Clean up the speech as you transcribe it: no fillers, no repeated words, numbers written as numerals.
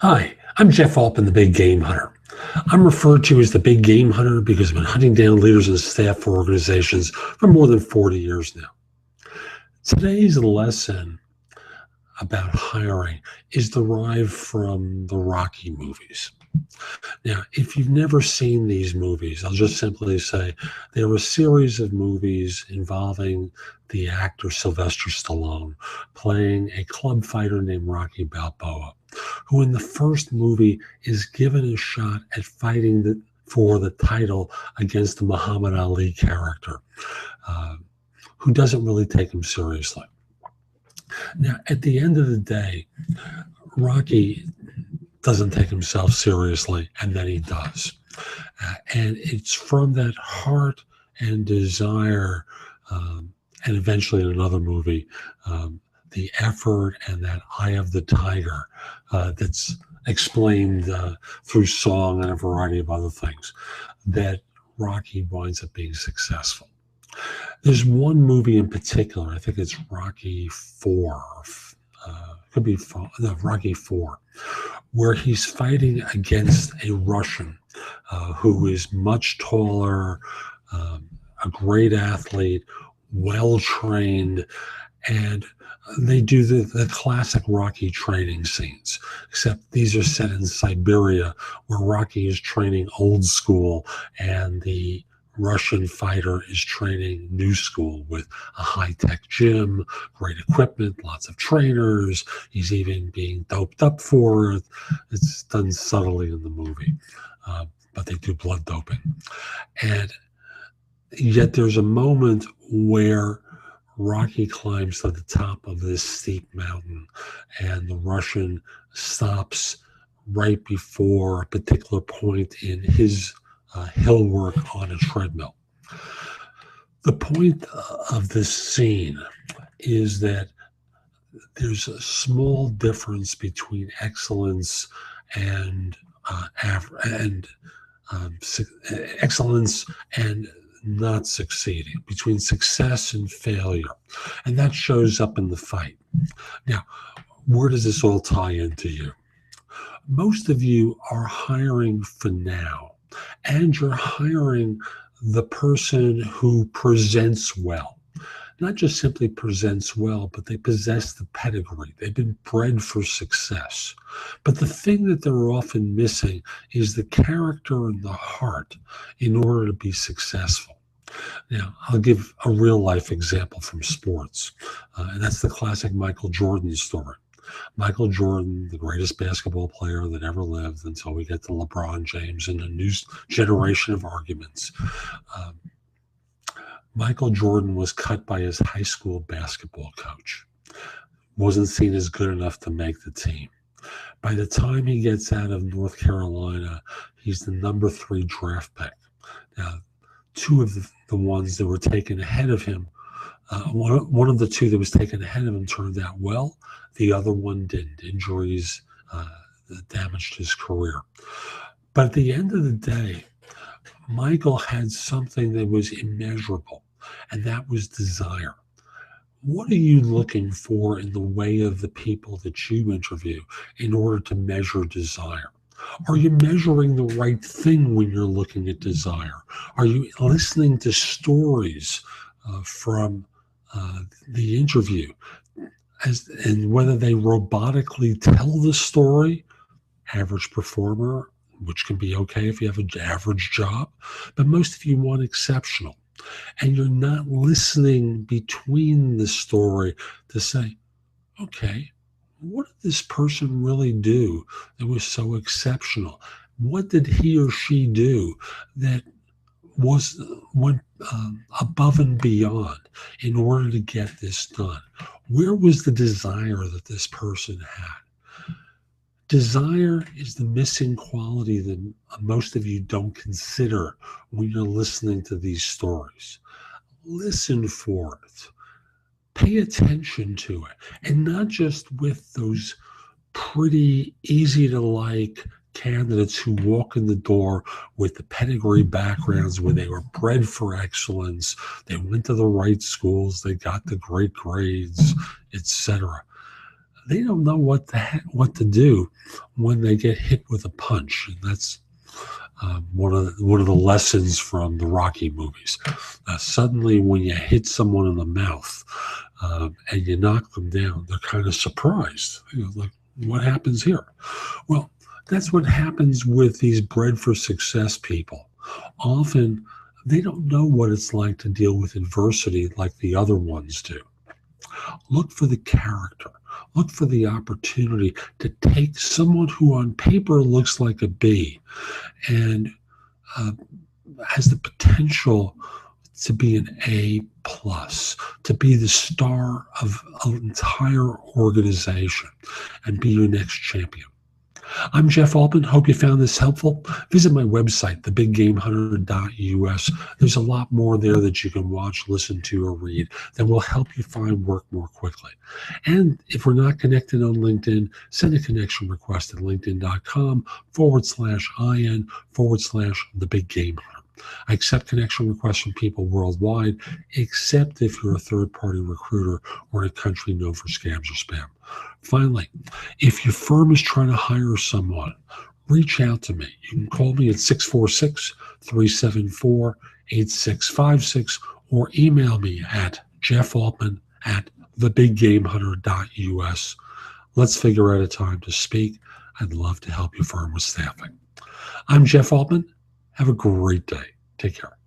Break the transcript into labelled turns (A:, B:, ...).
A: Hi, I'm Jeff Altman, the Big Game Hunter. I'm referred to as the Big Game Hunter because I've been hunting down leaders and staff for organizations for more than 40 years now. Today's lesson about hiring is derived from the Rocky movies. Now, if you've never seen these movies, I'll just simply say they're a series of movies involving the actor Sylvester Stallone playing a club fighter named Rocky Balboa, who in the first movie is given a shot at fighting for the title against the Muhammad Ali character, uh, who doesn't really take him seriously. Now, at the end of the day, Rocky doesn't take himself seriously, and then he does. And it's from that heart and desire, and eventually in another movie, the effort and that eye of the tiger that's explained through song and a variety of other things, that Rocky winds up being successful. There's one movie in particular, I think it's Rocky 4, could be Rocky 4, where he's fighting against a Russian who is much taller, a great athlete, well trained, and they do the classic Rocky training scenes, except these are set in Siberia, where Rocky is training old school and the Russian fighter is training new school with a high-tech gym, great equipment, lots of trainers. He's even being doped up for it. It's done subtly in the movie, but they do blood doping. And yet there's a moment where Rocky climbs to the top of this steep mountain, and the Russian stops right before a particular point in his hill work on a treadmill. The point of this scene is that there's a small difference between excellence and excellence and not succeeding, between success and failure, and that shows up in the fight. Now, where does this all tie into you? Most of you are hiring for now, and you're hiring the person who presents well. Not just simply presents well, but they possess the pedigree. They've been bred for success. But the thing that they're often missing is the character and the heart in order to be successful. Now, I'll give a real life example from sports, and that's the classic Michael Jordan story. Michael Jordan, the greatest basketball player that ever lived, until we get to LeBron James and a new generation of arguments. Michael Jordan was cut by his high school basketball coach. Wasn't seen as good enough to make the team. By the time he gets out of North Carolina, he's the number 3 draft pick. Now, two of the ones that were taken ahead of him, one of the two that was taken ahead of him turned out well. The other one didn't. Injuries damaged his career. But at the end of the day, Michael had something that was immeasurable, and that was desire. What are you looking for in the way of the people that you interview in order to measure desire? Are you measuring the right thing when you're looking at desire? Are you listening to stories from the interview, and whether they robotically tell the story? Average performer, which can be okay if you have an average job, but most of you want exceptional. And you're not listening between the story to say, okay, what did this person really do that was so exceptional? What did he or she do that went above and beyond in order to get this done? Where was the desire that this person had? Desire is the missing quality that most of you don't consider when you're listening to these stories. Listen for it. Pay attention to it. And not just with those pretty easy to like candidates who walk in the door with the pedigree backgrounds where they were bred for excellence, they went to the right schools, they got the great grades, etc. they don't know what to do when they get hit with a punch. And that's one of the lessons from the Rocky movies. Suddenly, when you hit someone in the mouth and you knock them down, they're kind of surprised. Like, what happens here? Well, that's what happens with these bred for success people. Often, they don't know what it's like to deal with adversity like the other ones do. Look for the character. Look for the opportunity to take someone who on paper looks like a B and uh, has the potential to be an A plus, to be the star of an entire organization and be your next champion. I'm Jeff Altman. Hope you found this helpful. Visit my website, thebiggamehunter.us. There's a lot more there that you can watch, listen to, or read that will help you find work more quickly. And if we're not connected on LinkedIn, send a connection request at linkedin.com/IN/thebiggamehunter. I accept connection requests from people worldwide, except if you're a third-party recruiter or in a country known for scams or spam. Finally, if your firm is trying to hire someone, reach out to me. You can call me at 646-374-8656 or email me at jeffaltman@thebiggamehunter.us. Let's figure out a time to speak. I'd love to help your firm with staffing. I'm Jeff Altman. Have a great day. Take care.